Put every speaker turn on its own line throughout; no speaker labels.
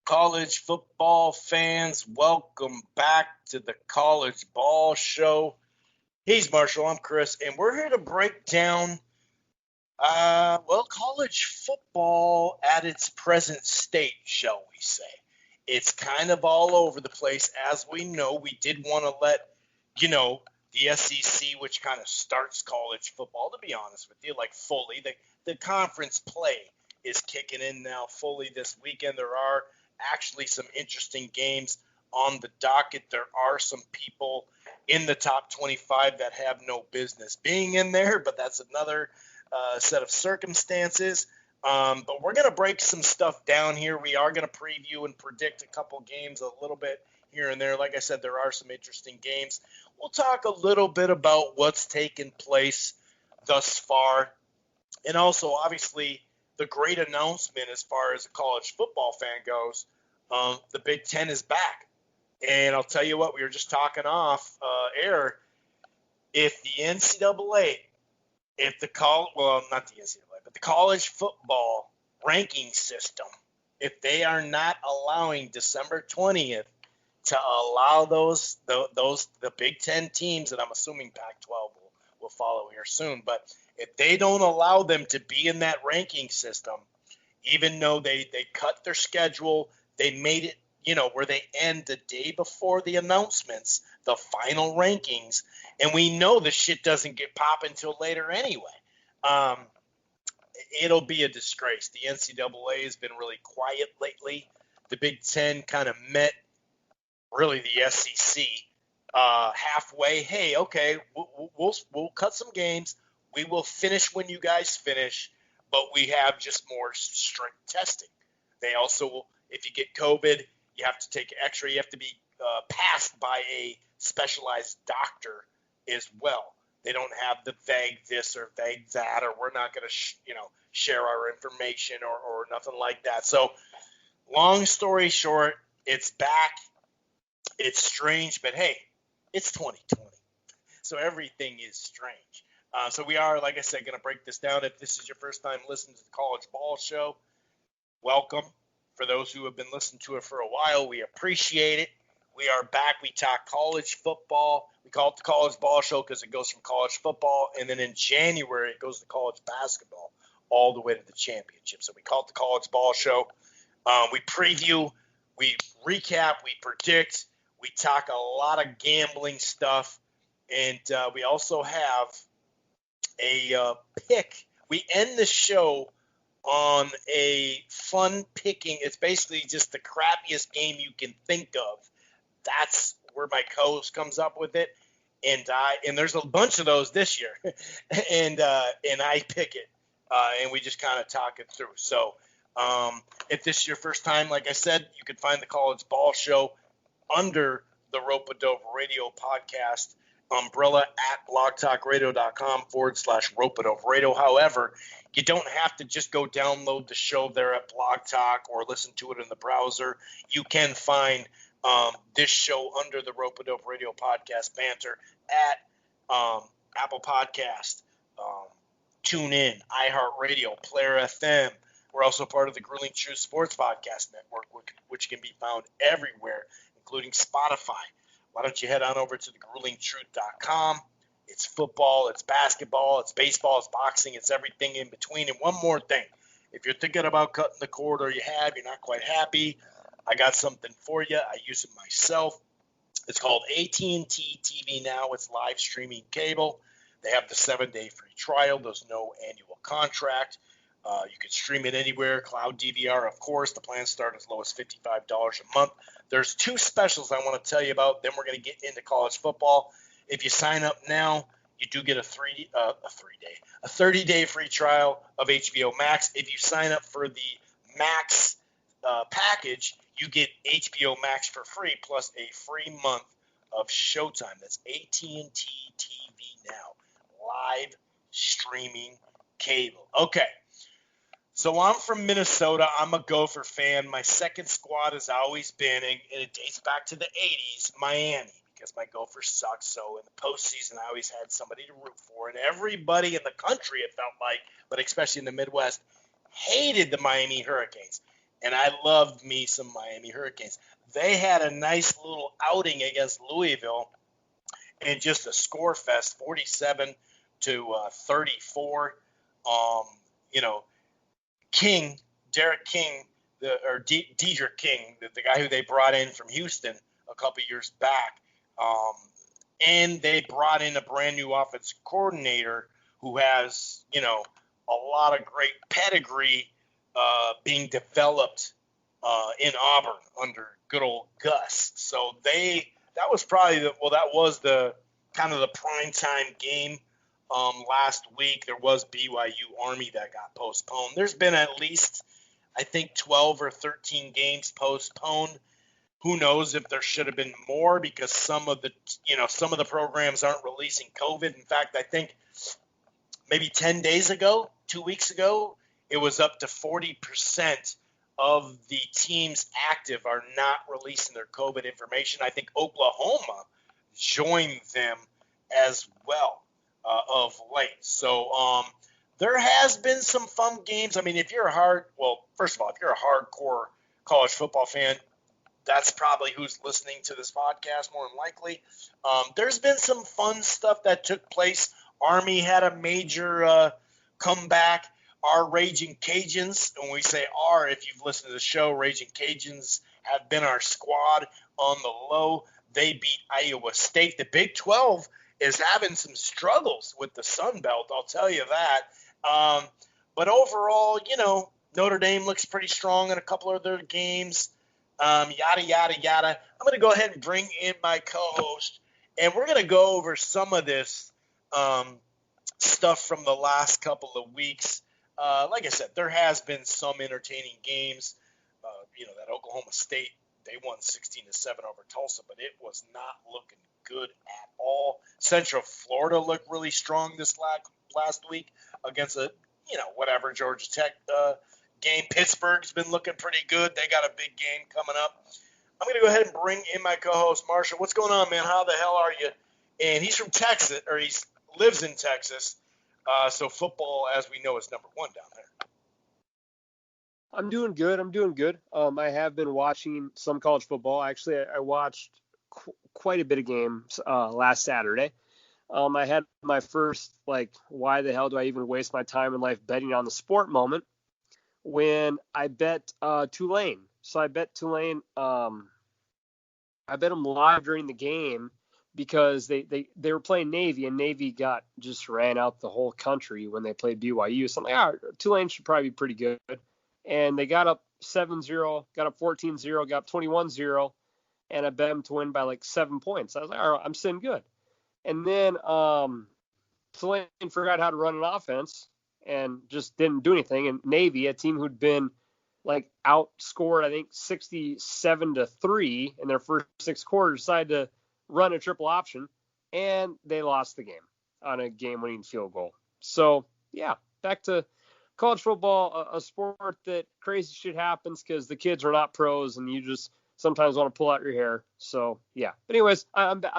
College football fans, welcome back to the College Ball Show. He's Marshall, I'm Chris, and we're here to break down, college football at its present state, shall we say. It's kind of all over the place. As we know, we did want to let, the SEC, which kind of starts college football, to be honest with you, like fully. The conference play is kicking in now fully this weekend. There are actually some interesting games on the docket. There are some people in the top 25 that have no business being in there, but that's another set of circumstances. But we're going to break some stuff down here. We are going to preview and predict a couple games a little bit here and there. Like I said, there are some interesting games. We'll talk a little bit about what's taken place thus far, and also, obviously, the great announcement as far as a college football fan goes. The Big Ten is back. And I'll tell you what, we were just talking off air. If the NCAA, not the NCAA, but the college football ranking system, if they are not allowing December 20th to allow the Big Ten teams, and I'm assuming Pac-12 will follow here soon, but if they don't allow them to be in that ranking system, even though they cut their schedule, they made it, where they end the day before the announcements, the final rankings, and we know the shit doesn't get popping until later anyway. It'll be a disgrace. The NCAA has been really quiet lately. The Big Ten kind of met, really, the SEC halfway. Hey, okay, we'll cut some games. We will finish when you guys finish, but we have just more strict testing. They also, if you get COVID, you have to take X-ray. You have to be passed by a specialized doctor as well. They don't have the vague this or vague that, or we're not going to, share our information or nothing like that. So, long story short, it's back. It's strange, but hey, it's 2020, so everything is strange. So we are, like I said, going to break this down. If this is your first time listening to the College Ball Show, welcome. For those who have been listening to it for a while, we appreciate it. We are back. We talk college football. We call it the College Ball Show because it goes from college football, and then in January it goes to college basketball all the way to the championship. So we call it the College Ball Show. We preview, we recap, we predict, we talk a lot of gambling stuff, and we also have a pick. We end the show on a fun picking. It's basically just the crappiest game you can think of. That's where my co-host comes up with it, and there's a bunch of those this year, and I pick it, and we just kind of talk it through. So if this is your first time, like I said, you can find the College Ball Show under the Rope-A-Dope Radio podcast umbrella at blogtalkradio.com/Rope-A-Dope Radio. However, you don't have to just go download the show there at Blog Talk or listen to it in the browser. You can find this show under the Rope-A-Dope Radio podcast banter at Apple Podcast, TuneIn, iHeartRadio, Player FM. We're also part of the Grueling Truth Sports Podcast Network, which can be found everywhere, including Spotify. Why don't you head on over to thegruelingtruth.com. It's football, it's basketball, it's baseball, it's boxing, it's everything in between. And one more thing, if you're thinking about cutting the cord or you're not quite happy, I got something for you. I use it myself. It's called AT&T TV Now. It's live streaming cable. They have the 7-day free trial. There's no annual contract. You can stream it anywhere. Cloud DVR, of course. The plans start as low as $55 a month. There's two specials I want to tell you about. Then we're going to get into college football. If you sign up now, you do get a 30-day free trial of HBO Max. If you sign up for the Max package, you get HBO Max for free plus a free month of Showtime. That's AT&T TV Now, live streaming cable. Okay. So I'm from Minnesota. I'm a Gopher fan. My second squad has always been, and it dates back to the 80s, Miami, because my Gophers suck. So in the postseason, I always had somebody to root for. And everybody in the country, it felt like, but especially in the Midwest, hated the Miami Hurricanes. and I loved me some Miami Hurricanes. They had a nice little outing against Louisville and just a score fest, 47 to 34. You know, Derek King, Dedrick King, the guy who they brought in from Houston a couple years back, and they brought in a brand new offensive coordinator who has, a lot of great pedigree being developed in Auburn under good old Gus. So that was the kind of the prime time game last week. There was BYU Army that got postponed. There's been at least, I think, 12 or 13 games postponed. Who knows if there should have been more, because some of the programs aren't releasing COVID. In fact, I think maybe 10 days ago, 2 weeks ago, it was up to 40% of the teams active are not releasing their COVID information. I think Oklahoma joined them as well of late. So there has been some fun games. I mean, if you're first of all, if you're a hardcore college football fan, that's probably who's listening to this podcast more than likely. There's been some fun stuff that took place. Army had a major comeback. Our Raging Cajuns, when we say our, if you've listened to the show, Raging Cajuns have been our squad on the low. They beat Iowa State. The Big 12 is having some struggles with the Sun Belt, I'll tell you that. But overall, Notre Dame looks pretty strong in a couple of their games. Yada, yada, yada. I'm going to go ahead and bring in my co-host, and we're going to go over some of this stuff from the last couple of weeks. Like I said, there has been some entertaining games. That Oklahoma State, they won 16-7 over Tulsa, but it was not looking good at all. Central Florida looked really strong this last week against Georgia Tech game. Pittsburgh's been looking pretty good. They got a big game coming up. I'm going to go ahead and bring in my co-host, Marshall. What's going on, man? How the hell are you? And he's from Texas, or he lives in Texas. So football, as we know, is number one down there.
I'm doing good. I have been watching some college football. Actually, I watched quite a bit of games last Saturday. I had my first, why the hell do I even waste my time in life betting on the sport moment when I bet Tulane. So I bet Tulane. I bet them live during the game because they were playing Navy, and Navy just ran out the whole country when they played BYU. So I'm like, Tulane should probably be pretty good. And they got up 7-0, got up 14-0, got up 21-0, and I bet them to win by 7 points. I was like, all right, I'm sitting good. And then Tulane forgot how to run an offense and just didn't do anything. And Navy, a team who'd been outscored, I think 67-3 in their first 6 quarters, decided to run a triple option, and they lost the game on a game-winning field goal. So, yeah, back to college football, a sport that crazy shit happens because the kids are not pros, and you just sometimes want to pull out your hair. So, yeah. But anyways,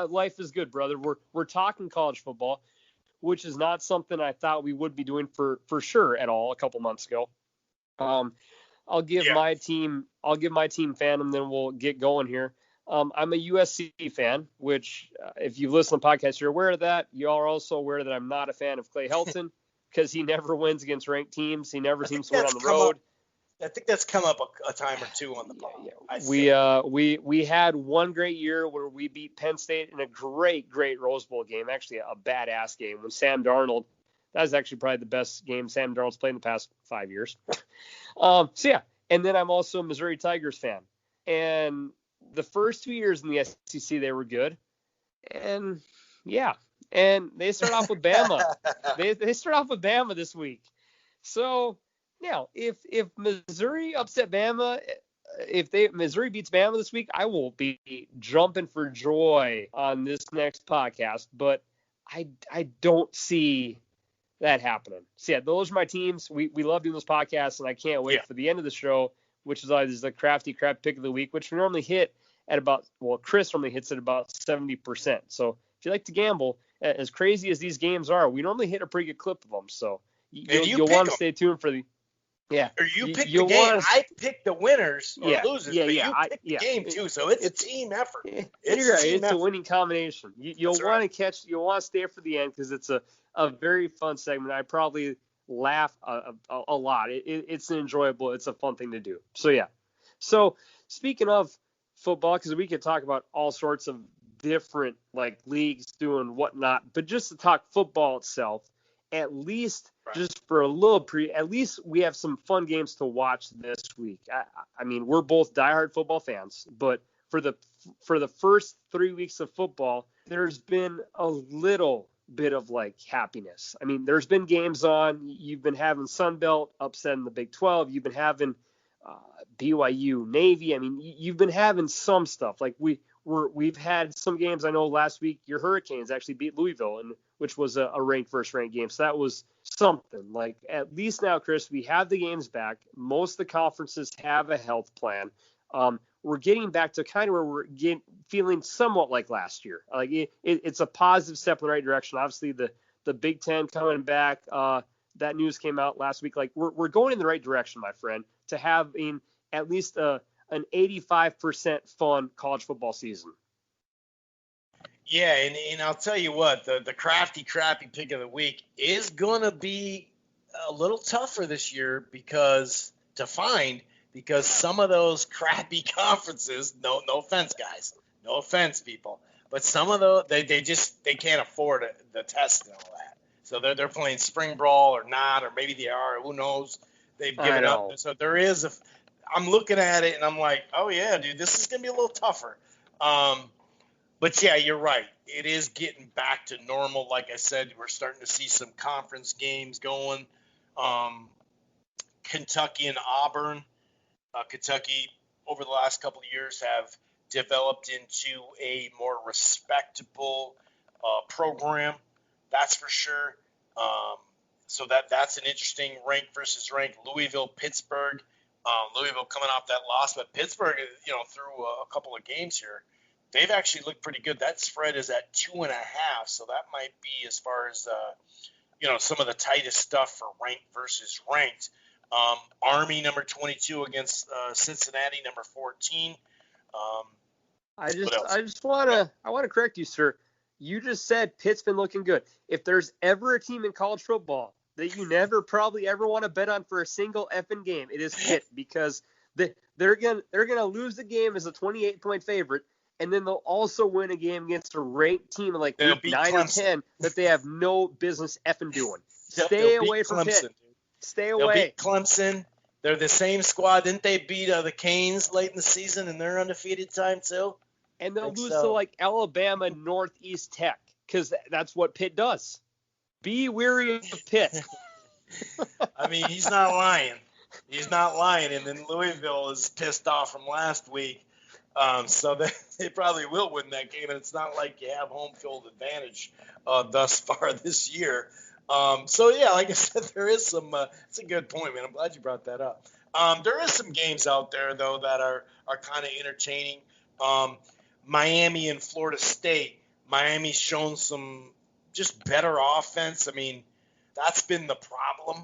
life is good, brother. We're talking college football, which is not something I thought we would be doing for sure at all a couple months ago. I'll give my team fan, and then we'll get going here. I'm a USC fan, which if you've listened to the podcast, you're aware of that. You are also aware that I'm not a fan of Clay Helton because he never wins against ranked teams. He never seems to win on the road.
I think that's come up a time or two on the pod.
We had one great year where we beat Penn State in a great Rose Bowl game, actually a badass game when Sam Darnold. That was actually probably the best game Sam Darnold's played in the past 5 years. And then I'm also a Missouri Tigers fan. And the first 2 years in the SEC, they were good. And they start off with Bama. they start off with Bama this week. So now, if Missouri upset Bama, Missouri beats Bama this week, I will be jumping for joy on this next podcast. But I don't see that happening. So yeah, those are my teams. We love doing those podcasts, and I can't wait for the end of the show, which is always the crafty crap pick of the week, which we normally hit at Chris normally hits at about 70%. So if you like to gamble, as crazy as these games are, we normally hit a pretty good clip of them. So you'll want to stay tuned for the. Yeah,
Or you pick the
you'll
game.
want to.
I pick the winners or
Yeah,
losers,
yeah,
but
yeah.
you pick the
Yeah.
game too. So it's a
It's
team effort.
and
It's
you're
a
right.
team
It's a
effort.
winning combination. You'll
That's right.
want to catch. You'll want to stay for the end because it's a very fun segment. I probably laugh a lot. It's enjoyable. It's a fun thing to do. So yeah. So speaking of football, because we could talk about all sorts of different like leagues doing whatnot, but just to talk football itself, at least
Right.
just for a little at least we have some fun games to watch this week. I mean, we're both diehard football fans, but for the first 3 weeks of football, there's been a little bit of like happiness. I mean, there's been games on. You've been having Sunbelt upsetting the Big 12. You've been having uh, BYU Navy. I mean, you've been having some stuff. Like we've had some games. I know last week your Hurricanes actually beat Louisville, and which was a ranked first ranked game. So that was something. Like at least now, Chris, we have the games back. Most of the conferences have a health plan. We're getting back to kind of where we're feeling somewhat like last year. Like it's a positive step in the right direction. Obviously, the Big Ten coming back. That news came out last week. Like we're going in the right direction, my friend, to having at least an 85% fun college football season.
Yeah, and I'll tell you what, the crappy pick of the week is going to be a little tougher this year because some of those crappy conferences, no offense, guys, no offense, people, but some of those they can't afford the test and all that. So they're playing spring brawl or not, or maybe they are, who knows? They've given up. So I'm looking at it and I'm like, oh yeah, dude, this is going to be a little tougher. But yeah, you're right. It is getting back to normal. Like I said, we're starting to see some conference games going. Kentucky and Auburn. Kentucky, over the last couple of years, have developed into a more respectable program. That's for sure. So that's an interesting rank versus rank. Louisville, Pittsburgh. Louisville coming off that loss, but Pittsburgh, through a couple of games here, they've actually looked pretty good. That spread is at 2.5, so that might be as far as some of the tightest stuff for ranked versus ranked. Army number 22 against Cincinnati number 14.
I just want to correct you, sir. You just said Pitt's been looking good. If there's ever a team in college football that you never probably ever want to bet on for a single effing game, it is Pitt because they're gonna lose the game as a 28-point favorite, and then they'll also win a game against a ranked team in like week 9 or 10 that they have no business effing doing. Stay away from Pitt. Stay away.
They'll beat Clemson. They're the same squad. Didn't they beat the Canes late in the season in their undefeated time too?
And they'll lose to like Alabama Northeast Tech because that's what Pitt does. Be weary of Pitt.
I mean, he's not lying. He's not lying. And then Louisville is pissed off from last week. So they probably will win that game. And it's not like you have home field advantage thus far this year. So, yeah, like I said, there is some it's a good point, man. I'm glad you brought that up. There is some games out there, though, that are kind of entertaining. Miami and Florida State. Miami's shown some just better offense. I mean, that's been the problem.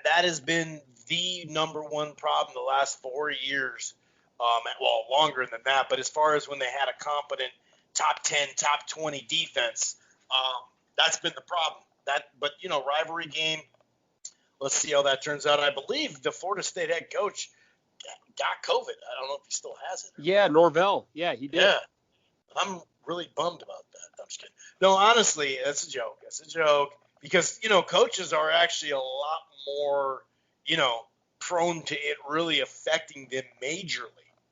That has been the number one problem the last 4 years. Well, longer than that. But as far as when they had a competent top 10, top 20 defense, that's been the problem. But rivalry game. Let's see how that turns out. I believe the Florida State head coach got COVID. I don't know if he still has it.
Yeah, Norvell. Yeah, he did.
Yeah. I'm really bummed about that. I'm just kidding. No, honestly, that's a joke. That's a joke because, coaches are actually a lot more, prone to it really affecting them majorly.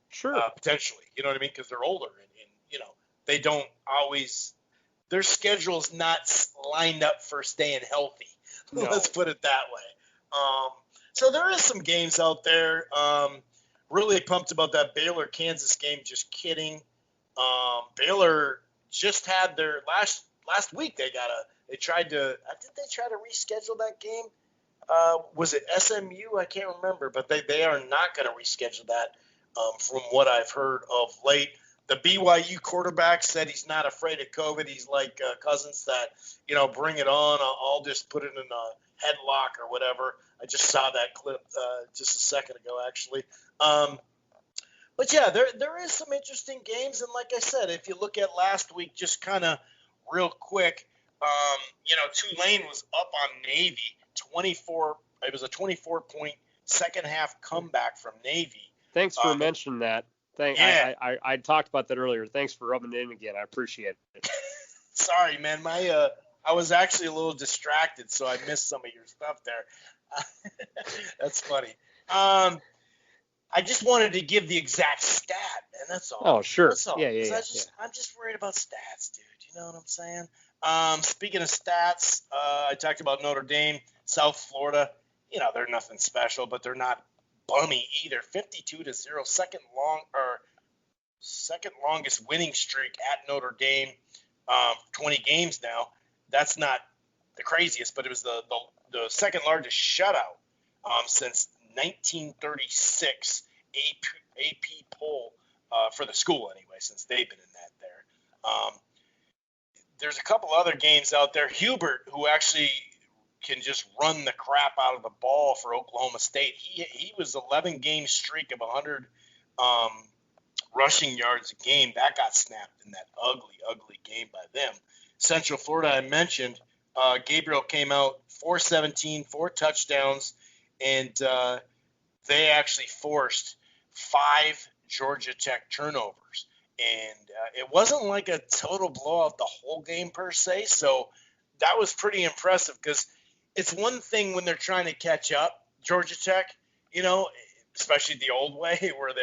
Sure.
Potentially. You know what I mean? Because they're older and, they don't always – their schedule's not lined up for staying healthy. No. Let's put it that way. So there is some games out there. Really pumped about that Baylor-Kansas game. Just kidding. Baylor just had their last week. Did they try to reschedule that game? Was it SMU? I can't remember, but they are not going to reschedule that. From what I've heard of late, The BYU quarterback said he's not afraid of COVID. He's like Cousins that, bring it on. I'll just put it in a headlock or whatever. I just saw that clip just a second ago, actually. But yeah, there is some interesting games, and like I said, if you look at last week, just kind of real quick, Tulane was up on Navy, 24. It was a 24-point second half comeback from Navy.
Thanks for mentioning that.
Yeah.
I talked about that earlier. Thanks for rubbing it in again. I appreciate it.
Sorry, man. I was actually a little distracted, so I missed some of your stuff there. That's funny. I just wanted to give the exact stat, man. That's all.
Oh, sure.
That's all.
Yeah.
I'm just worried about stats, dude. You know what I'm saying? Speaking of stats, I talked about Notre Dame, South Florida. They're nothing special, but they're not bummy either. 52-0, second longest winning streak at Notre Dame. 20 games now. That's not the craziest, but it was the second largest shutout since 1936 AP poll for the school anyway, since they've been in that there. There's a couple other games out there. Hubert, who actually can just run the crap out of the ball for Oklahoma State. He was 11-game streak of 100 rushing yards a game. That got snapped in that ugly game by them. Central Florida, I mentioned, Gabriel came out 417, 4 touchdowns, and they actually forced 5 Georgia Tech turnovers. And it wasn't like a total blowout the whole game per se, so that was pretty impressive because it's one thing when they're trying to catch up, Georgia Tech, especially the old way where they,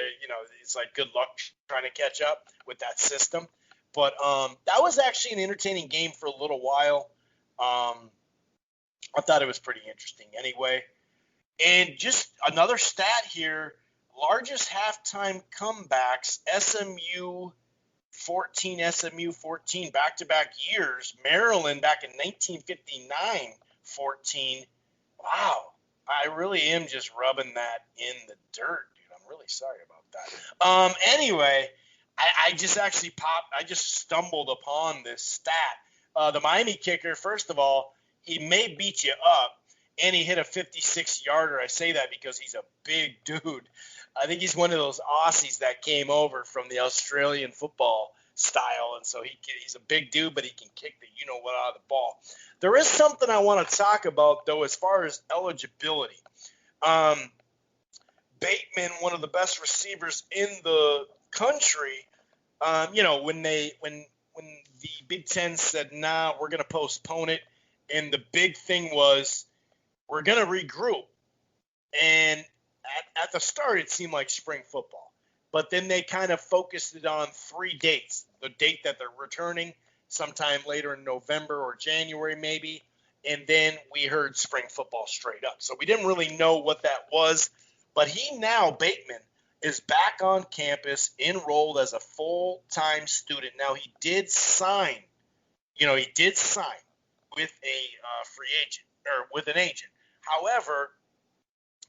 it's like good luck trying to catch up with that system. But that was actually an entertaining game for a little while. I thought it was pretty interesting anyway. And just another stat here, largest halftime comebacks, SMU 14, back-to-back years. Maryland back in 1959, 14. Wow. I really am just rubbing that in the dirt, dude. I'm really sorry about that. Anyway, I just stumbled upon this stat. The Miami kicker, first of all, he may beat you up, and he hit a 56-yarder. I say that because he's a big dude. I think he's one of those Aussies that came over from the Australian football style, and so he's a big dude, but he can kick the you-know-what out of the ball. There is something I want to talk about, though, as far as eligibility. Bateman, one of the best receivers in the country, when the Big Ten said, nah, we're going to postpone it, and the big thing was we're going to regroup. And at the start, it seemed like spring football. But then they kind of focused it on 3 dates. The date that they're returning, sometime later in November or January maybe, and then we heard spring football straight up. So we didn't really know what that was. But Bateman, is back on campus, enrolled as a full-time student. Now, he did sign with a free agent or with an agent. However,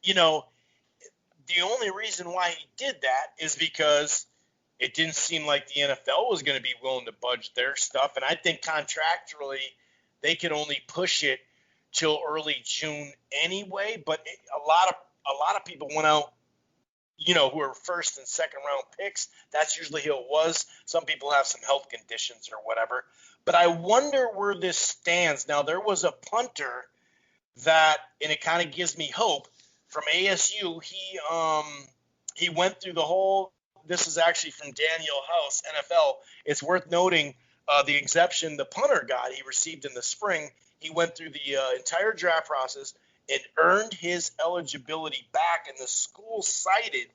the only reason why he did that is because it didn't seem like the NFL was going to be willing to budge their stuff. And I think contractually they could only push it till early June anyway. But a lot of people went out, who are first and second round picks. That's usually who it was. Some people have some health conditions or whatever. But I wonder where this stands. Now, there was a punter and it kind of gives me hope, from ASU. He went through the whole, this is actually from Daniel House, NFL. It's worth noting the exception the punter got, he received in the spring. He went through the entire draft process and earned his eligibility back, and the school cited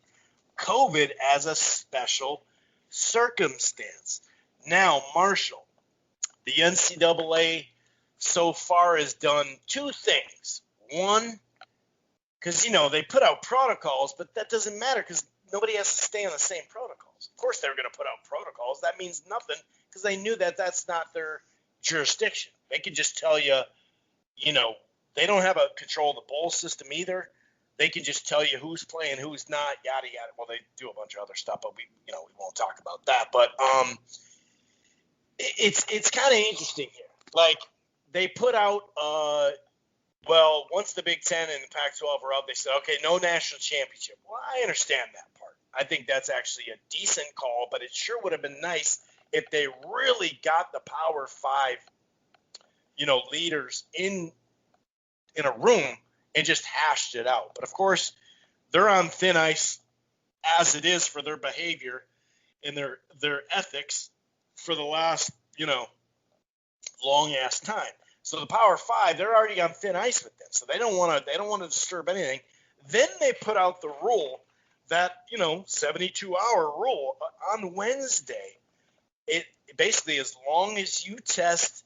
COVID as a special circumstance. Now, Marshall, the NCAA so far has done 2 things. One, because, they put out protocols, but that doesn't matter because nobody has to stay on the same protocols. Of course they were going to put out protocols. That means nothing because they knew that that's not their jurisdiction. They could just tell you, they don't have a control of the bowl system either. They can just tell you who's playing, who's not, yada yada. Well, they do a bunch of other stuff, but we won't talk about that. But it's kind of interesting here. Like they put out, once the Big Ten and the Pac-12 were up, they said, okay, no national championship. Well, I understand that part. I think that's actually a decent call, but it sure would have been nice if they really got the Power Five, leaders in a room and just hashed it out. But of course, they're on thin ice as it is for their behavior and their ethics for the last, long ass time. So the Power Five, they're already on thin ice with them. So they don't want to disturb anything. Then they put out the rule that, 72-hour rule on Wednesday. It basically, as long as you test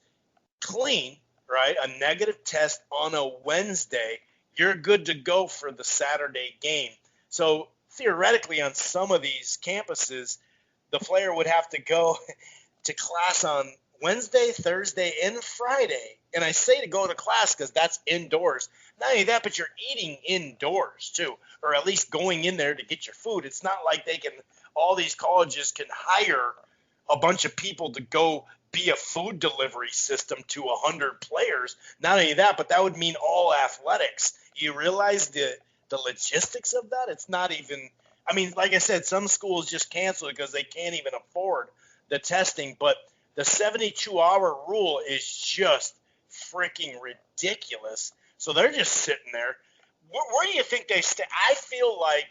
clean, right, a negative test on a Wednesday, you're good to go for the Saturday game. So theoretically, on some of these campuses, the player would have to go to class on Wednesday, Thursday, and Friday. And I say to go to class because that's indoors. Not only that, but you're eating indoors too, or at least going in there to get your food. It's not like all these colleges can hire a bunch of people to go be a food delivery system to 100 players. Not only that, but that would mean all athletics. You realize the logistics of that? It's not even – I mean, like I said, some schools just cancel it because they can't even afford the testing. But the 72-hour rule is just freaking ridiculous. So they're just sitting there. Where do you think they stay? I feel like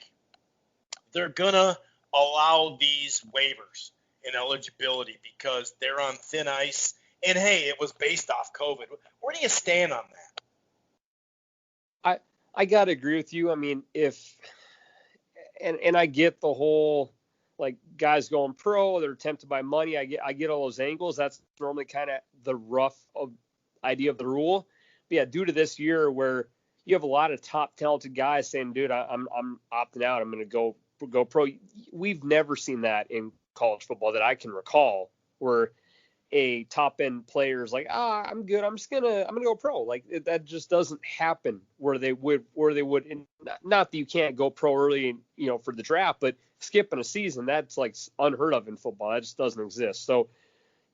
they're going to allow these waivers and eligibility because they're on thin ice. And, hey, it was based off COVID. Where do you stand on that?
I got to agree with you. I mean, and I get the whole, like, guys going pro, they're tempted by money. I get all those angles. That's normally kind of the rough idea of the rule. But, yeah, due to this year where you have a lot of top talented guys saying, dude, I'm opting out. I'm going to go pro. We've never seen that in college football that I can recall where a top end player is like, I'm good. I'm gonna go pro. Like that just doesn't happen where they would, not that you can't go pro early, for the draft, but skipping a season, that's like unheard of in football. That just doesn't exist. So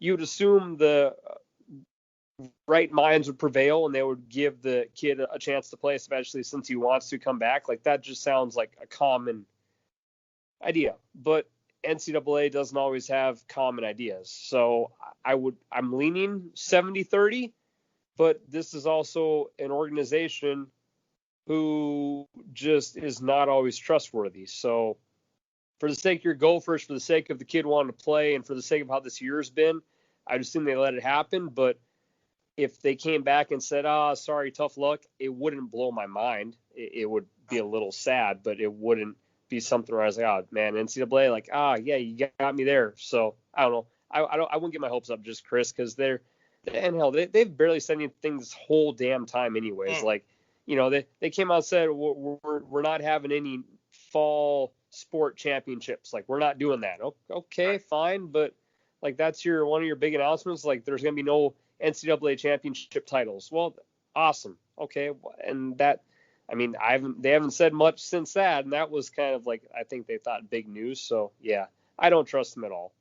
you'd assume the right minds would prevail and they would give the kid a chance to play, especially since he wants to come back. Like that just sounds like a common idea, but NCAA doesn't always have common ideas. So I'm leaning 70-30, but this is also an organization who just is not always trustworthy. So for the sake of your Gophers, for the sake of the kid wanting to play, and for the sake of how this year's been, I'd assume they let it happen. But if they came back and said, sorry, tough luck, it wouldn't blow my mind. It would be a little sad, but it wouldn't be something where I was like, oh man, NCAA, like, yeah, you got me there. So I don't know. I wouldn't get my hopes up just Chris, because they've barely said anything this whole damn time anyways. Like, they came out and said we're not having any fall sport championships. Like we're not doing that. Okay, fine, but like that's one of your big announcements. Like there's gonna be no NCAA championship titles. Well, awesome. Okay, and that. I mean, they haven't said much since that, and that was kind of like, I think they thought big news. So yeah, I don't trust them at all.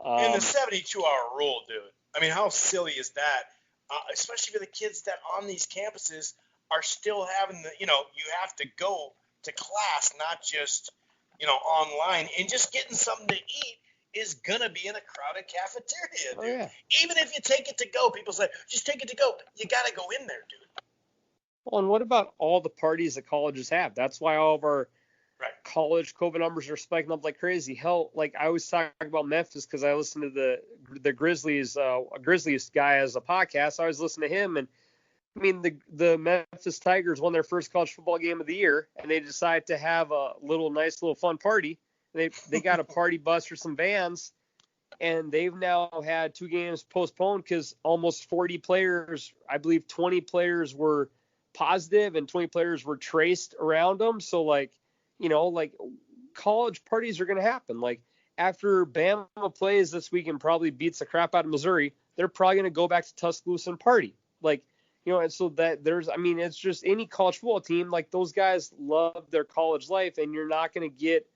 And the 72-hour rule, dude. I mean, how silly is that? Especially for the kids that on these campuses are still having you have to go to class, not just, online, and just getting something to eat is gonna be in a crowded cafeteria, dude.
Oh, yeah.
Even if you take it to go, people say, just take it to go. You gotta go in there, dude.
Well, and what about all the parties that colleges have? That's why all of our college COVID numbers are spiking up like crazy. Hell, like I always talk about Memphis because I listen to the Grizzlies guy as a podcast. I always listen to him, and I mean the Memphis Tigers won their first college football game of the year, and they decided to have a nice little fun party. They got a party bus for some vans, and they've now had 2 games postponed because almost 40 players, I believe 20 players were positive and 20 players were traced around them. So like college parties are going to happen. Like after Bama plays this week and probably beats the crap out of Missouri, they're probably going to go back to Tuscaloosa and party. Like And so that it's just any college football team, like those guys love their college life, and you're not going to get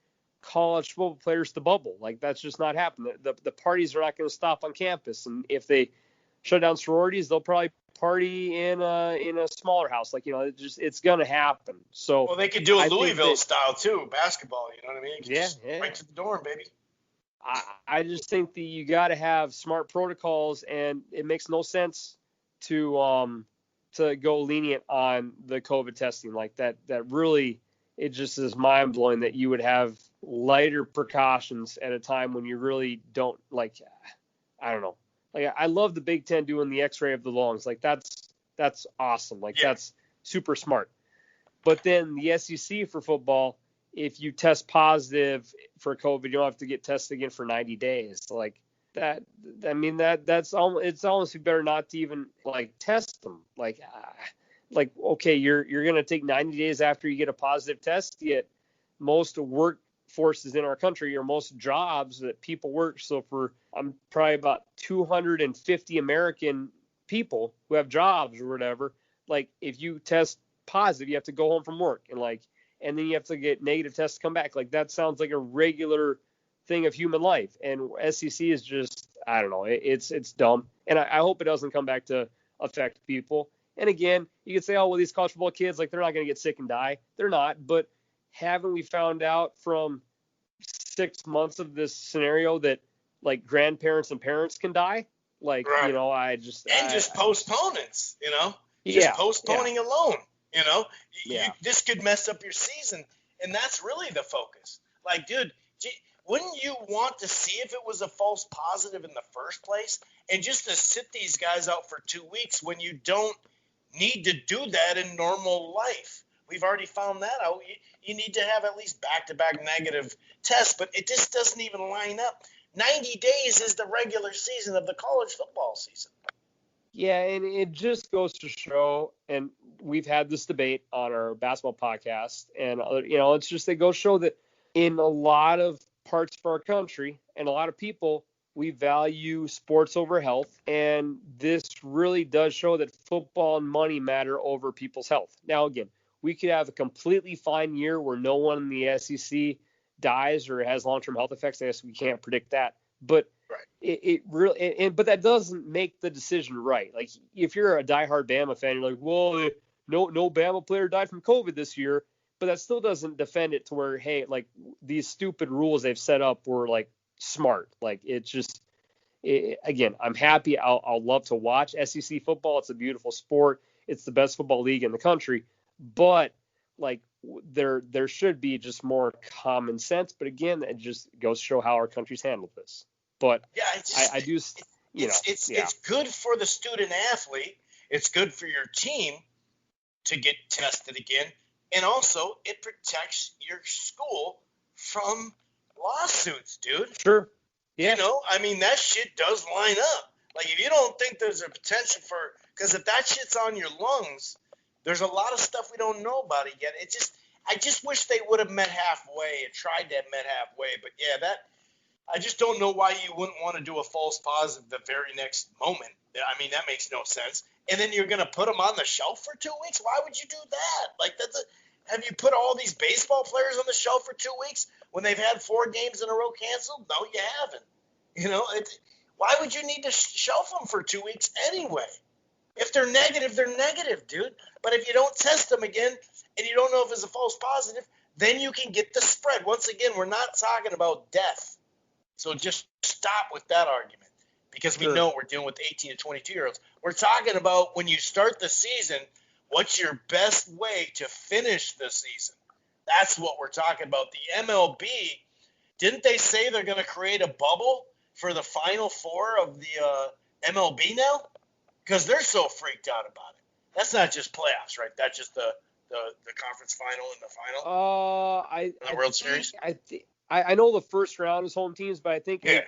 college football players to bubble. Like that's just not happening. The parties are not going to stop on campus, and if they shut down sororities, they'll probably party in a smaller house. Like it's going to happen. So
well, they could do a
I
Louisville style too, basketball. You know what I mean?
Yeah.
Right to the dorm, baby.
I just think that you got to have smart protocols, and it makes no sense to go lenient on the COVID testing like that. That really, it just is mind blowing that you would have lighter precautions at a time when you really don't like. I don't know. Like I love the Big Ten doing the X-ray of the lungs. Like that's awesome. Like that's super smart. But then the SEC for football, if you test positive for COVID, you don't have to get tested again for 90 days. Like that, it's almost better not to even like test them. Like okay, you're gonna take 90 days after you get a positive test. Yet most workforces in our country, or most jobs that people work. So I'm probably about 250 American people who have jobs or whatever. Like if you test positive, you have to go home from work and then you have to get negative tests to come back. Like that sounds like a regular thing of human life. And SEC is just, I don't know, it's dumb. And I hope it doesn't come back to affect people. And again, you could say, oh, well, these college football kids, like they're not going to get sick and die. They're not. But haven't we found out from 6 months of this scenario that like grandparents and parents can die? Like,
right. Just postponements, postponing alone. This could mess up your season, and that's really the focus. Like, dude, wouldn't you want to see if it was a false positive in the first place? And just to sit these guys out for 2 weeks when you don't need to do that in normal life. We've already found that out. You need to have at least back-to-back negative tests, but it just doesn't even line up. 90 days is the regular season of the college football season.
Yeah, and it just goes to show, and we've had this debate on our basketball podcast, and it's just, it goes to show that in a lot of parts of our country and a lot of people, we value sports over health, and this really does show that football and money matter over people's health. Now, again, we could have a completely fine year where no one in the SEC dies or has long-term health effects. I guess we can't predict that, but
right.
It really, but that doesn't make the decision right. Like if you're a diehard Bama fan, you're like, well, no Bama player died from COVID this year, but that still doesn't defend it to where, hey, like these stupid rules they've set up were like smart. Like it's just, again, I'm happy. I'll love to watch SEC football. It's a beautiful sport. It's the best football league in the country, but like there should be just more common sense. But again, it just goes to show how our country's handled this. But yeah, I do,
it's good for the student athlete. It's good for your team to get tested again. And also it protects your school from lawsuits, dude.
Sure. Yeah.
That shit does line up. Like if you don't think there's a potential because if that shit's on your lungs, there's a lot of stuff we don't know about it yet. I just wish they would have met halfway and tried to have met halfway. But yeah, I just don't know why you wouldn't want to do a false positive the very next moment. That makes no sense. And then you're going to put them on the shelf for 2 weeks? Why would you do that? Like, have you put all these baseball players on the shelf for 2 weeks when they've had 4 games in a row canceled? No, you haven't. Why would you need to shelf them for 2 weeks anyway? If they're negative, dude. But if you don't test them again and you don't know if it's a false positive, then you can get the spread. Once again, we're not talking about death. So just stop with that argument because we know we're dealing with 18 to 22-year-olds. We're talking about when you start the season, what's your best way to finish the season? That's what we're talking about. The MLB, didn't they say they're going to create a bubble for the Final Four of the MLB now? Because they're so freaked out about it. That's not just playoffs, right? That's just the conference final and the final? The World Series?
I know the first round is home teams, but I think I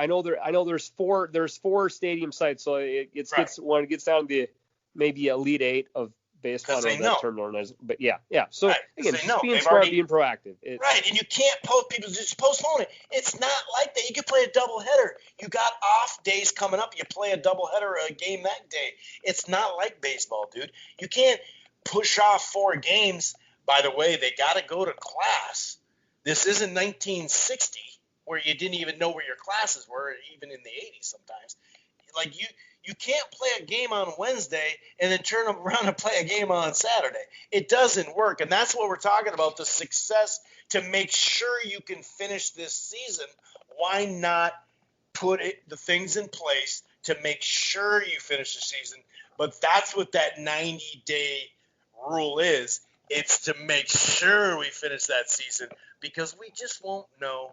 know there's four stadium sites, so when it gets down to maybe Elite Eight of baseball. I
Because
know
they
that
know.
term known as, but yeah. So
Right,
again,
because they
just
know.
being
They've
smart,
already
being proactive.
right, and you can't people just postpone it. It's not like that. You can play a doubleheader. You got off days coming up. You play a doubleheader or a game that day. It's not like baseball, dude. You can't push off 4 games. By the way, they got to go to class. This isn't 1960 where you didn't even know where your classes were, even in the 80s sometimes. Like you can't play a game on Wednesday and then turn around and play a game on Saturday. It doesn't work, and that's what we're talking about, the success to make sure you can finish this season. Why not put the things in place to make sure you finish the season? But that's what that 90-day rule is. It's to make sure we finish that season because we just won't know.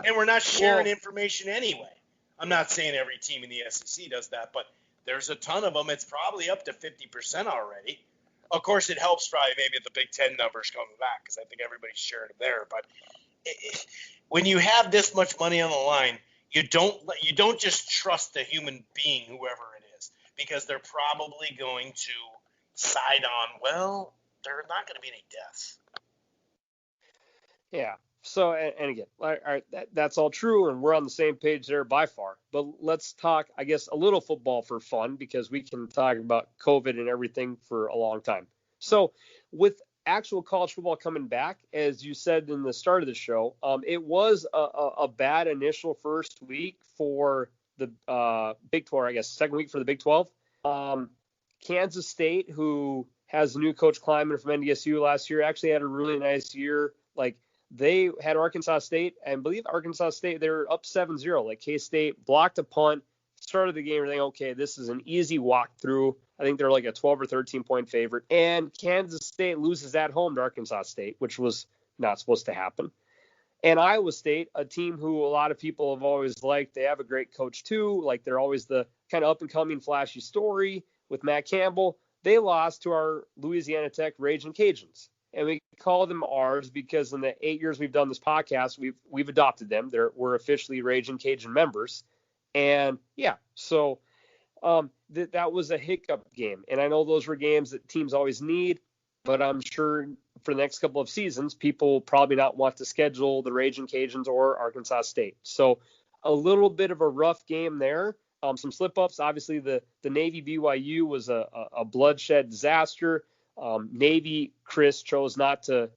And we're not sharing information anyway. I'm not saying every team in the SEC does that, but there's a ton of them. It's probably up to 50% already. Of course, it helps probably maybe the Big Ten numbers coming back because I think everybody's sharing them there. But when you have this much money on the line, you don't just trust the human being, whoever it is, because they're probably going to side on, well, there are not going to be any deaths.
Yeah. So, and again, all right, that's all true, and we're on the same page there by far. But let's talk, I guess, a little football for fun because we can talk about COVID and everything for a long time. So, with actual college football coming back, as you said in the start of the show, it was a bad initial first week for the Big 12, I guess, second week for the Big 12. Kansas State, who has a new coach Kleiman from NDSU last year, actually had a really nice year. Like, they had Arkansas State, and I believe Arkansas State, they were up 7-0. Like, K-State blocked a punt, started the game, and think, okay, this is an easy walkthrough. I think they're like a 12 or 13-point favorite. And Kansas State loses at home to Arkansas State, which was not supposed to happen. And Iowa State, a team who a lot of people have always liked, they have a great coach too. Like, they're always the kind of up-and-coming flashy story with Matt Campbell. They lost to our Louisiana Tech Raging Cajuns. And we call them ours because in the 8 years we've done this podcast, we've adopted them. We're officially Raging Cajun members. And yeah, so that was a hiccup game. And I know those were games that teams always need, but I'm sure for the next couple of seasons, people will probably not want to schedule the Raging Cajuns or Arkansas State. So a little bit of a rough game there. Some slip-ups. Obviously, the Navy BYU was a bloodshed disaster. Navy, Chris, chose not to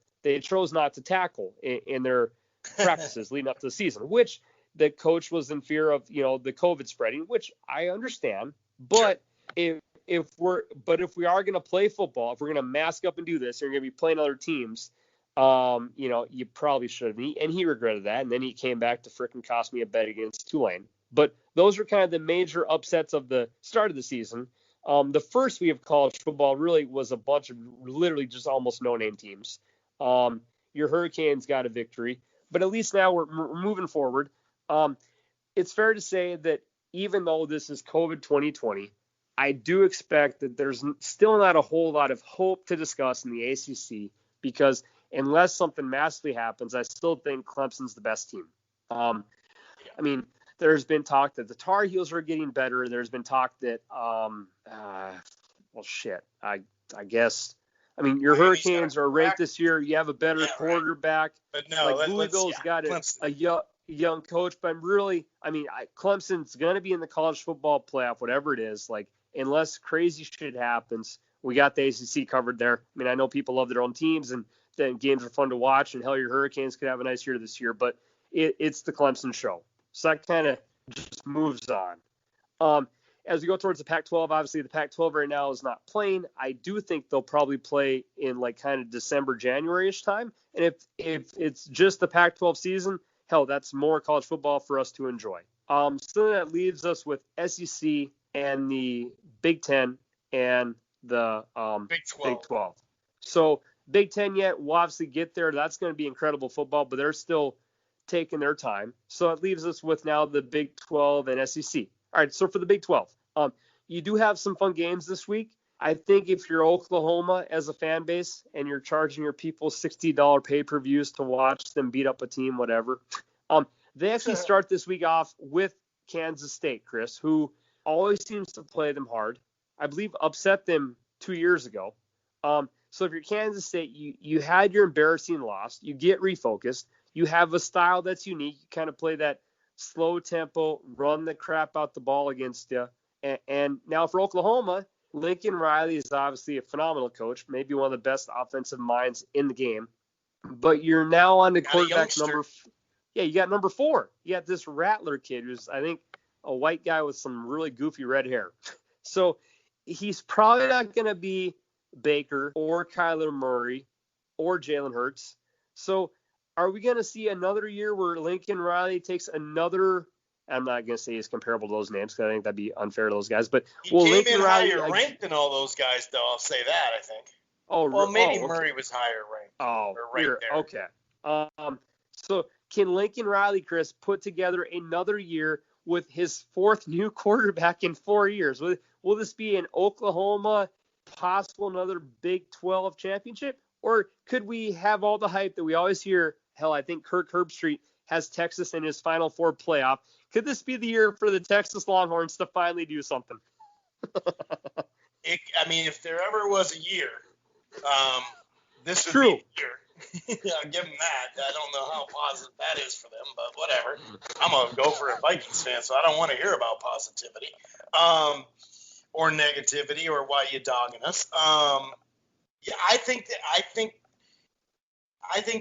tackle in their practices leading up to the season, which the coach was in fear of, the COVID spreading, which I understand. But if we are going to play football, if we're going to mask up and do this, and you're going to be playing other teams, you probably should have. And he regretted that. And then he came back to frickin' cost me a bet against Tulane. But those are kind of the major upsets of the start of the season. The first week of college football really was a bunch of literally just almost no-name teams. Your Hurricanes got a victory, but at least now we're moving forward. It's fair to say that even though this is COVID 2020, I do expect that there's still not a whole lot of hope to discuss in the ACC because unless something massively happens, I still think Clemson's the best team. I mean, there's been talk that the Tar Heels are getting better. There's been talk that, I guess. I mean, your Hurricanes are ranked this year. You have a better quarterback.
Right. But no,
like Louisville's got a young coach. But Clemson's going to be in the college football playoff, whatever it is. Like, unless crazy shit happens, we got the ACC covered there. I mean, I know people love their own teams, and then games are fun to watch. And hell, your Hurricanes could have a nice year this year. But it's the Clemson show. So that kind of just moves on. As we go towards the Pac-12, obviously the Pac-12 right now is not playing. I do think they'll probably play in like kind of December, January-ish time. And if it's just the Pac-12 season, hell, that's more college football for us to enjoy. So that leaves us with SEC and the Big Ten and the Big 12. So Big Ten yet, we'll obviously get there. That's going to be incredible football, but they're still taking their time. So it leaves us with now the Big 12 and SEC. All right, so for the Big 12, you do have some fun games this week. I think if you're Oklahoma as a fan base and you're charging your people $60 pay-per-views to watch them beat up a team, whatever, they actually start this week off with Kansas State, Chris, who always seems to play them hard. I believe upset them 2 years ago. So if you're Kansas State, you had your embarrassing loss. You get refocused. You have a style that's unique. You kind of play that slow tempo, run the crap out the ball against you. And now for Oklahoma, Lincoln Riley is obviously a phenomenal coach, maybe one of the best offensive minds in the game. But you're now on to quarterback number. Yeah, you got number 4. You got this Rattler kid who's, I think, a white guy with some really goofy red hair. So he's probably not going to be Baker or Kyler Murray or Jalen Hurts. So are we going to see another year where Lincoln Riley takes another? I'm not going to say he's comparable to those names because I think that'd be unfair to those guys. But
he came
Lincoln
in
Riley,
higher ranked than all those guys, though. I'll say that, I think. Maybe Murray was higher ranked.
Okay. So can Lincoln Riley, Chris, put together another year with his 4th new quarterback in 4 years? Will this be an Oklahoma, possible another Big 12 championship? Or could we have all the hype that we always hear? Hell, I think Kirk Herbstreit has Texas in his Final Four playoff. Could this be the year for the Texas Longhorns to finally do something?
If there ever was a year, this would
True.
be the year. I'll give them that. I don't know how positive that is for them, but whatever. I'm a Gopher and Vikings fan, so I don't want to hear about positivity or negativity or why you dogging us. I think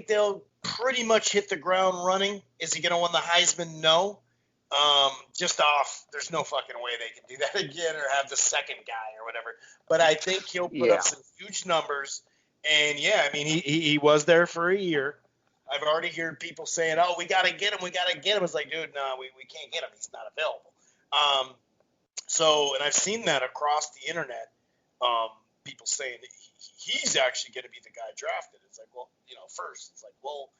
they'll pretty much hit the ground running. Is he going to win the Heisman? No. There's no fucking way they can do that again or have the second guy or whatever. But I think he'll put up some huge numbers. And he was there for a year. I've already heard people saying, "Oh, we got to get him. We got to get him." It's like, dude, no, we can't get him. He's not available. And I've seen that across the internet. People saying that he's actually going to be the guy drafted. It's like, well, first, it's like, well,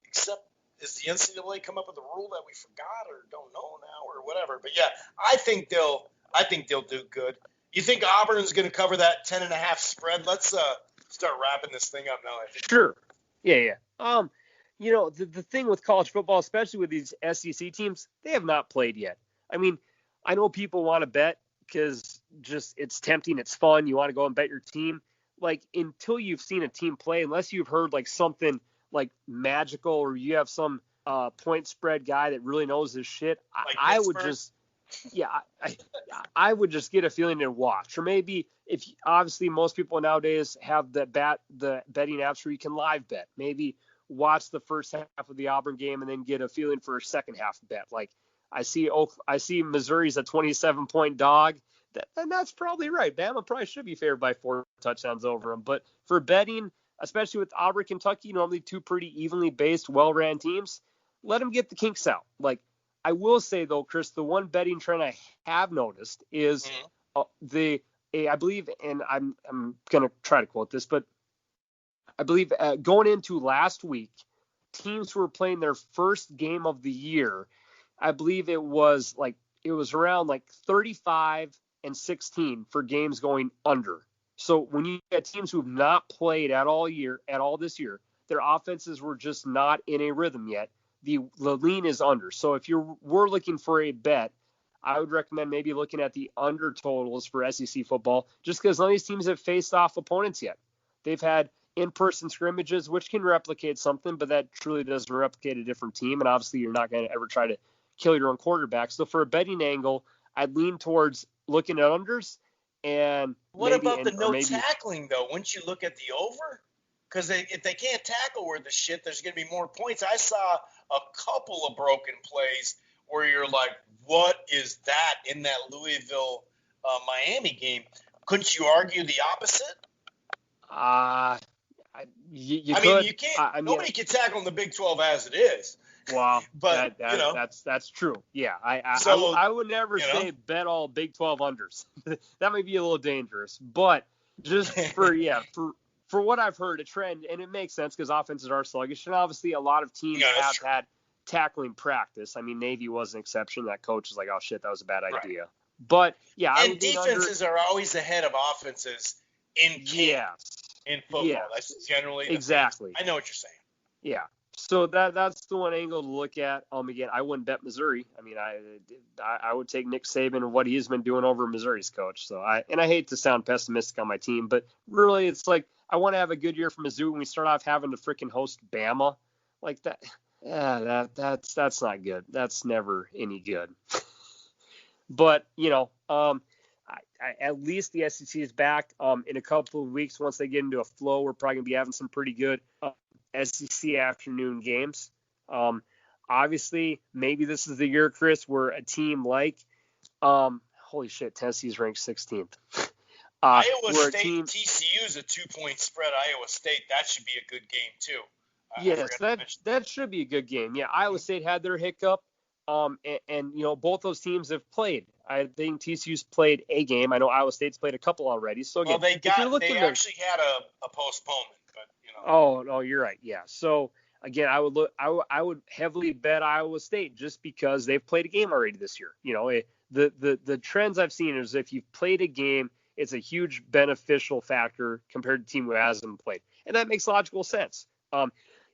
except is the NCAA come up with a rule that we forgot or don't know now or whatever? But yeah, I think they'll do good. You think Auburn's going to cover that 10.5 spread? Let's start wrapping this thing up now. I think.
Sure. Yeah. The thing with college football, especially with these SEC teams, they have not played yet. I mean, I know people want to bet because just it's tempting, it's fun. You want to go and bet your team. Like until you've seen a team play, unless you've heard like something like magical or you have some point spread guy that really knows his shit, I would just I would just get a feeling to watch. Or maybe if obviously most people nowadays have the betting apps where you can live bet. Maybe watch the first half of the Auburn game and then get a feeling for a second half bet. Like I see Missouri's a 27-point dog. And that's probably right. Bama probably should be favored by 4 touchdowns over them. But for betting, especially with Auburn, Kentucky, normally 2 pretty evenly based, well-ran teams, let them get the kinks out. Like I will say though, Chris, the one betting trend I have noticed is I believe, and I'm going to try to quote this, but I believe going into last week, teams who were playing their first game of the year, I believe it was around like 35-16 for games going under. So when you get teams who have not played at all this year, their offenses were just not in a rhythm yet. The lean is under. So if you were looking for a bet, I would recommend maybe looking at the under totals for SEC football, just because none of these teams have faced off opponents yet. They've had in-person scrimmages, which can replicate something, but that truly doesn't replicate a different team. And obviously you're not going to ever try to kill your own quarterback. So for a betting angle, I'd lean towards looking at unders. And
what about the no tackling, though? Wouldn't you look at the over? Because if they can't tackle worth the shit, there's going to be more points. I saw a couple of broken plays where you're like, what is that in that Louisville Miami game? Couldn't you argue the opposite?
You
can't. Nobody can tackle in the Big 12 as it is.
Wow,
but
that's true. Yeah, I would never say bet all Big 12 unders. That might be a little dangerous, but just for what I've heard, a trend, and it makes sense because offenses are sluggish, and obviously a lot of teams have had tackling practice. I mean, Navy was an exception. That coach is like, oh shit, that was a bad idea. But
and defenses are always ahead of offenses in camp.
Yes.
In football, that's generally
exactly.
I know what you're saying.
Yeah. So that's the one angle to look at. Again, I wouldn't bet Missouri. I mean, I would take Nick Saban and what he's been doing over Missouri's coach. So I hate to sound pessimistic on my team, but really it's like I want to have a good year for Mizzou when we start off having to freaking host Bama like that. Yeah, that's not good. That's never any good. But at least the SEC is back. In a couple of weeks, once they get into a flow, we're probably gonna be having some pretty good SEC afternoon games. Obviously, maybe this is the year, Chris, where a team like, holy shit, Tennessee's ranked 16th.
Iowa State, TCU is a 2-point spread. Iowa State, that should be a good game too.
Yes, that should be a good game. Yeah, Iowa State had their hiccup. And both those teams have played. I think TCU's played a game. I know Iowa State's played a couple already. So again,
they actually had a postponement, but
Oh no, you're right. Yeah. So again, I would heavily bet Iowa State just because they've played a game already this year. The trends I've seen is if you've played a game, it's a huge beneficial factor compared to a team who hasn't played, and that makes logical sense.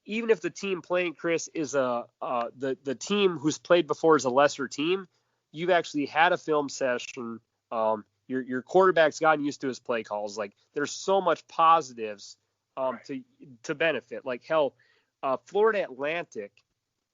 Even if the team playing, Chris, is the team who's played before is a lesser team, you've actually had a film session. Your quarterback's gotten used to his play calls. Like there's so much positives to benefit. Like hell, Florida Atlantic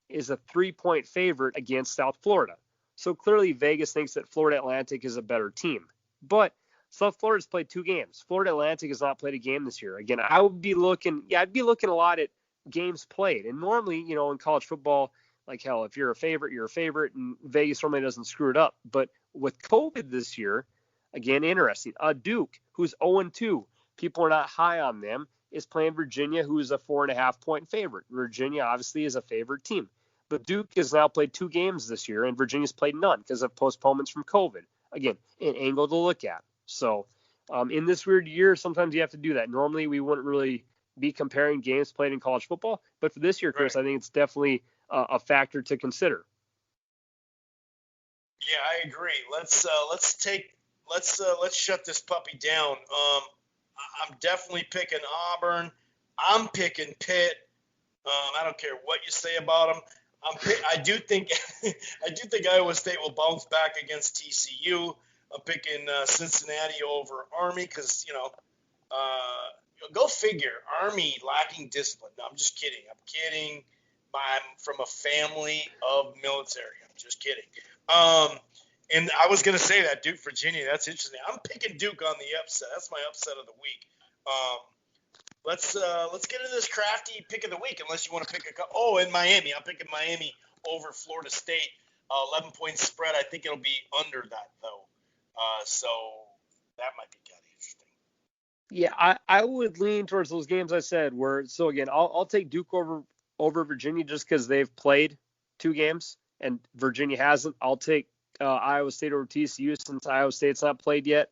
is a 3-point favorite against South Florida. So clearly Vegas thinks that Florida Atlantic is a better team. But South Florida's played 2 games. Florida Atlantic has not played a game this year. Again, I'd be looking a lot at games played. And normally, in college football, like hell, if you're a favorite, you're a favorite, and Vegas normally doesn't screw it up. But with COVID this year, again, interesting. Duke, who's 0-2, people are not high on them, is playing Virginia, who is a 4.5-point favorite. Virginia obviously is a favorite team. But Duke has now played 2 games this year, and Virginia's played none because of postponements from COVID. Again, an angle to look at. So in this weird year, sometimes you have to do that. Normally, we wouldn't really be comparing games played in college football, but for this year, Chris, I think it's definitely a factor to consider.
Yeah, I agree. Let's shut this puppy down. I'm definitely picking Auburn. I'm picking Pitt. I don't care what you say about them. I do think Iowa State will bounce back against TCU. I'm picking Cincinnati over Army because go figure. Army lacking discipline. No, I'm just kidding. I'm from a family of military. I'm just kidding. And I was gonna say that Duke, Virginia. That's interesting. I'm picking Duke on the upset. That's my upset of the week. Let's get into this crafty pick of the week. Unless you want to pick and Miami. I'm picking Miami over Florida State. 11-point spread. I think it'll be under that though. So that might be kind of interesting.
Yeah, I would lean towards those games I said. So again, I'll take Duke over Virginia just because they've played 2 games and Virginia hasn't. I'll take Iowa State over TCU since Iowa State's not played yet.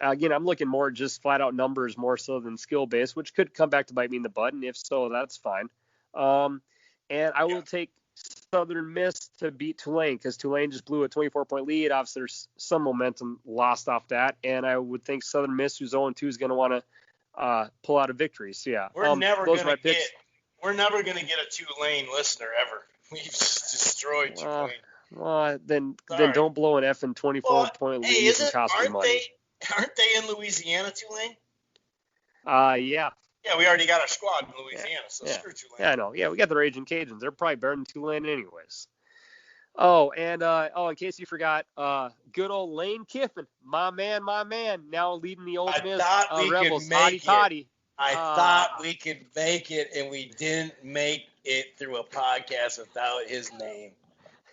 Again, I'm looking more just flat out numbers more so than skill based, which could come back to bite me in the butt, and if so, that's fine. And I will take Southern Miss to beat Tulane because Tulane just blew a 24-point lead. Obviously, there's some momentum lost off that, and I would think Southern Miss, who's 0-2, is going to want to pull out a victory. So yeah,
we're never going to get a Tulane listener ever. We've just destroyed Tulane.
Well, then don't blow an effing 24-point lead.
Hey,
cost you money.
Aren't they in Louisiana, Tulane?
Yeah.
Yeah, we already got our squad in Louisiana, so screw Tulane.
Yeah, I know. Yeah, we got the Raging Cajuns. They're probably better than Tulane anyways. Oh, and in case you forgot, good old Lane Kiffin, my man, now leading the Ole Miss Rebels. Hotty.
I thought we could make it, and we didn't make it through a podcast without his name.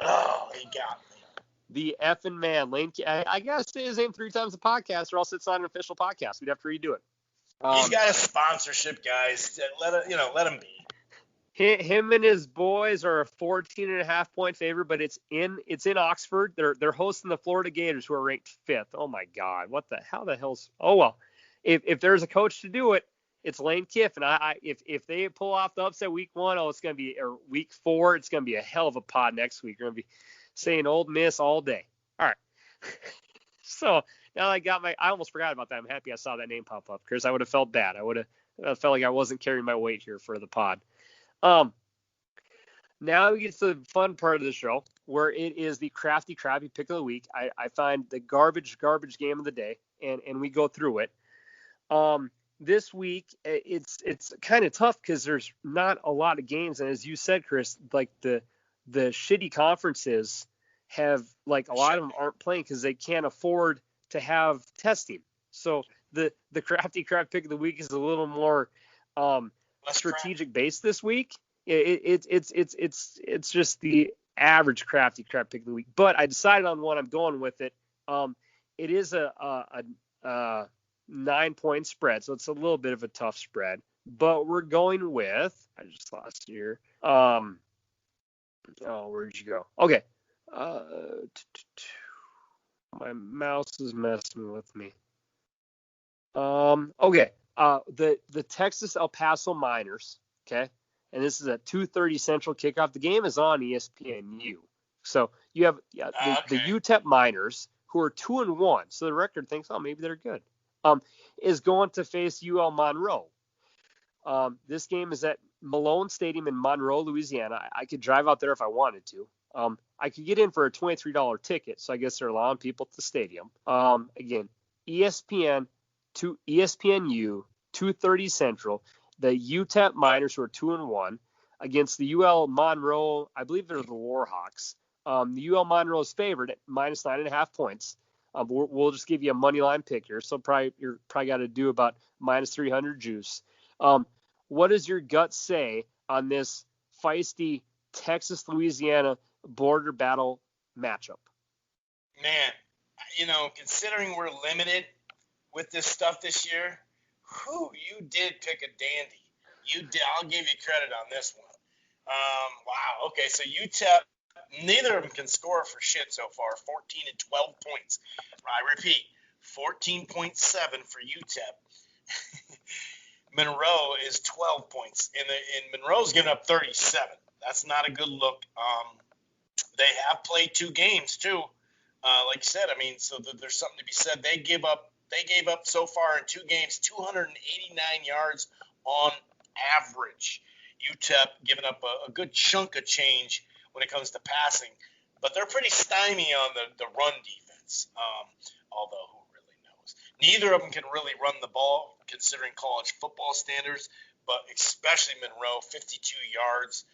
Oh, he got me.
The effing man, Lane. I gotta say his name 3 times a podcast, or else it's not an official podcast. We'd have to redo it.
He's got a sponsorship, guys. Let him be.
Him and his boys are a 14.5-point favorite, but it's in Oxford. They're hosting the Florida Gators, who are ranked 5th. Oh my God, how the hell's? Oh well, if there's a coach to do it, it's Lane Kiffin. If they pull off the upset week 1, it's gonna be or week 4. It's gonna be a hell of a pod next week. We're gonna be saying Ole Miss all day. All right. So now I almost forgot about that. I'm happy I saw that name pop up because I would have felt bad. I would have felt like I wasn't carrying my weight here for the pod. Now we get to the fun part of the show, where it is the crafty, crappy pick of the week. I find the garbage game of the day, and we go through it. This week it's kind of tough because there's not a lot of games, and as you said, Chris, like the shitty conferences have, like, a lot of them aren't playing because they can't afford to have testing. So the crafty crap pick of the week is a little more strategic based this week. It's just the average crafty crap pick of the week, but I decided on one. I'm going with it. It is a 9-point spread, so it's a little bit of a tough spread, but we're going with, I just lost here. Where'd you go? Okay. My mouse is messing with me. Okay. The Texas El Paso Miners. Okay. And this is a 2:30 Central kickoff. The game is on ESPNU. So you have the UTEP Miners, who are 2-1. So the record thinks, oh, maybe they're good. Is going to face UL Monroe. This game is at Malone Stadium in Monroe, Louisiana. I could drive out there if I wanted to. I could get in for a $23 ticket, so I guess they're allowing people at the stadium. Again, ESPNU, 2:30 Central. The UTEP Miners, who are 2-1, against the UL Monroe. I believe they're the Warhawks. The UL Monroe is favored at -9.5 points. We'll just give you a money line pick here. So you're probably got to do about -300 juice. What does your gut say on this feisty Texas-Louisiana border battle matchup?
Man, considering we're limited with this stuff this year, you did pick a dandy. You did. I'll give you credit on this one. Wow. Okay, so UTEP, neither of them can score for shit so far. 14 and 12 points. I repeat, 14.7 for UTEP. Monroe is 12 points, and Monroe's giving up 37. That's not a good look. They have played 2 games too. Like you said, so there's something to be said. They gave up so far in 2 games 289 yards on average. UTEP giving up a good chunk of change when it comes to passing, but they're pretty stymie on the run defense. Although who really knows? Neither of them can really run the ball considering college football standards, but especially Monroe, 52 yards.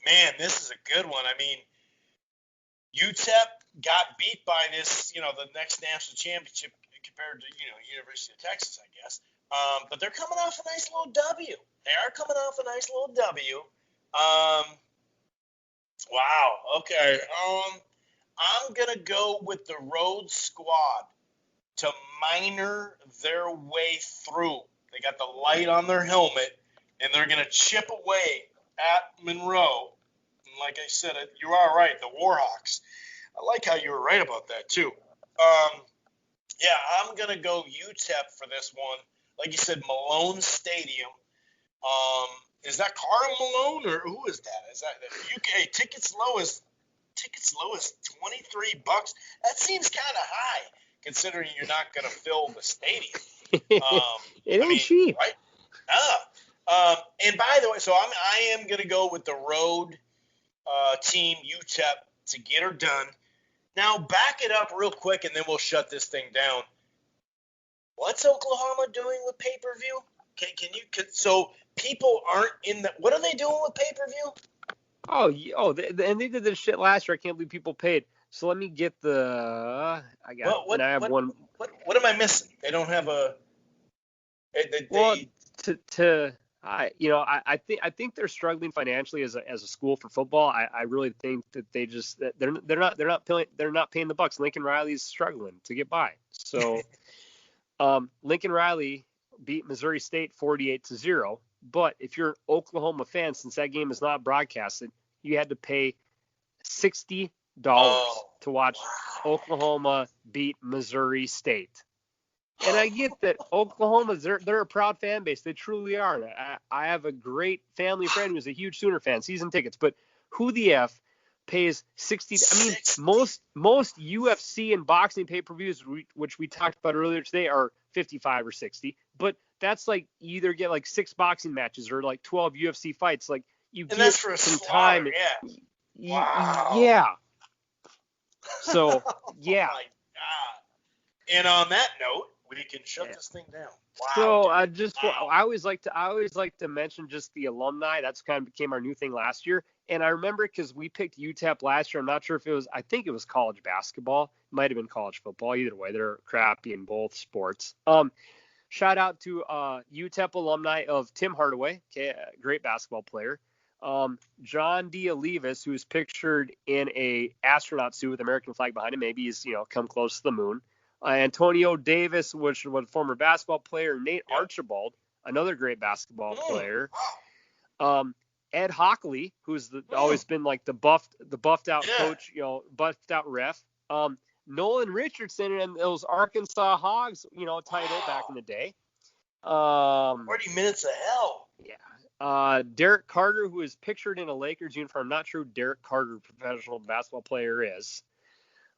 Man, this is a good one. UTEP got beat by this, the next national championship compared to, University of Texas, I guess. But they're coming off a nice little W. They are coming off a nice little W. Wow. Okay. I'm going to go with the road squad to minor their way through. They got the light on their helmet, and they're going to chip away at Monroe. And like I said, you are right, the Warhawks. I like how you were right about that, too. Yeah, I'm going to go UTEP for this one. Like you said, Malone Stadium. Is that Carl Malone, or who is that? Is that UK tickets low as $23? That seems kind of high, considering you're not going to fill the stadium.
It ain't cheap,
right? And by the way, so I am going to go with the road team UTEP to get her done. Now back it up real quick, and then we'll shut this thing down. What's Oklahoma doing with pay-per-view? So people aren't in the. What are they doing with pay-per-view?
And they did this shit last year. I can't believe people paid. So let me get the. I got.
What am I missing? They don't have a.
I think they're struggling financially as a school for football. I really think that they're not paying the bucks. Lincoln Riley's struggling to get by. So Lincoln Riley beat Missouri State 48-0. But if you're an Oklahoma fan, since that game is not broadcasted, you had to pay $60 to watch Oklahoma beat Missouri State. And I get that Oklahoma's they're a proud fan base. They truly are. I have a great family friend who's a huge Sooner fan, season tickets. But who the F pays 60? I mean, most UFC and boxing pay-per-views, which we talked about earlier today, are 55 or 60. But that's like you either get like 6 boxing matches or like 12 UFC fights. Like you
And
get
that's for a
some
slaughter,
time.
yeah. Wow.
Yeah. So
Oh
yeah.
my God. And on that note, we can shut this thing down. Wow,
So
dude. Wow.
I always like to mention just the alumni. That's kind of became our new thing last year. And I remember because we picked UTEP last year. I'm not sure if it was. I think it was college basketball. Might have been college football. Either way, they're crappy in both sports. Shout out to UTEP alumni of Tim Hardaway, okay, a great basketball player. John D. Olivas, who's pictured in a astronaut suit with American flag behind him. Maybe he's come close to the moon. Antonio Davis, which was a former basketball player. Nate Archibald, another great basketball player. Ed Hockley, who's always been like the buffed out coach, buffed out ref. Nolan Richardson and those Arkansas Hogs, title back in the day.
40 minutes of hell.
Yeah. Derek Carter, who is pictured in a Lakers uniform. I'm not sure who Derek Carter, professional basketball player, is.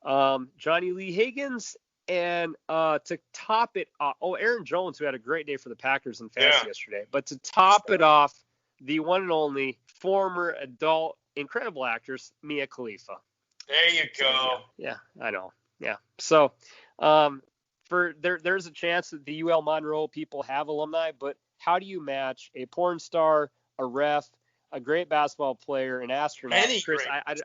Johnny Lee Higgins, and to top it off, Aaron Jones, who had a great day for the Packers in fantasy yesterday. But to top it off, the one and only former adult incredible actress, Mia Khalifa.
There you go.
Yeah, I know. Yeah. So, there's a chance that the UL Monroe people have alumni, but how do you match a porn star, a ref, a great basketball player, an astronaut?
Many
Chris,
great.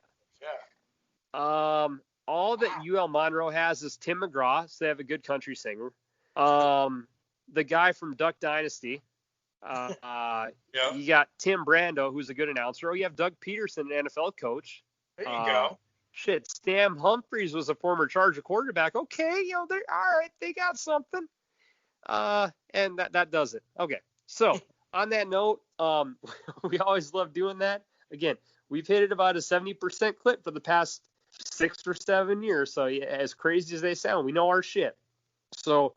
all that UL Monroe has is Tim McGraw, so they have a good country singer. The guy from Duck Dynasty. You got Tim Brando, who's a good announcer. You have Doug Peterson, an NFL coach.
There you go.
Stam Humphries was a former Charger quarterback. Okay, they're all right. They got something. And that does it. Okay. So on that note, we always love doing that. Again, we've hit it about a 70% clip for the past 6 or 7 years. So as crazy as they sound, we know our shit. So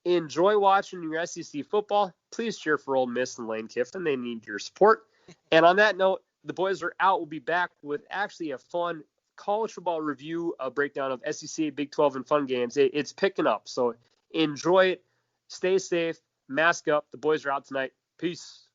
enjoy watching your SEC football. Please cheer for Ole Miss and Lane Kiffin. They need your support. And on that note, the boys are out. We'll be back with actually a fun college football review, a breakdown of SEC, Big 12, and fun games. It's picking up. So enjoy it. Stay safe. Mask up. The boys are out tonight. Peace.